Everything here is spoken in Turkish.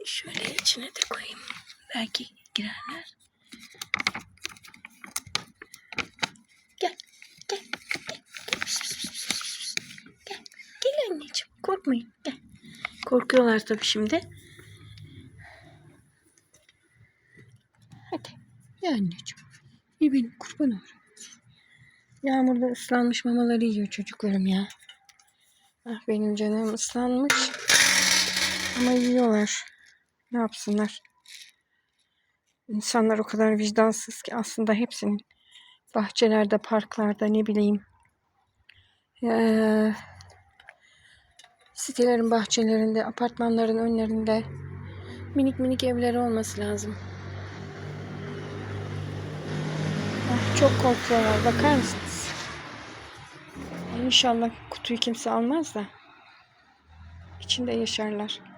Şöyle içine de koyayım. Belki girerler. Gel. Gel. Gel. Gel. Gel anneciğim. Korkmayın. Gel. Korkuyorlar tabii şimdi. Hadi. Ya anneciğim. İyi benim kurban olurum. Yağmurda ıslanmış mamaları yiyor çocuklarım ya. Ah benim canım ıslanmış. Ama yiyorlar. Ne yapsınlar? İnsanlar o kadar vicdansız ki aslında hepsinin bahçelerde, parklarda ne bileyim sitelerin bahçelerinde, apartmanların önlerinde minik minik evleri olması lazım. Ah, çok korkuyorlar. Bakar mısınız? İnşallah kutuyu kimse almaz da içinde yaşarlar.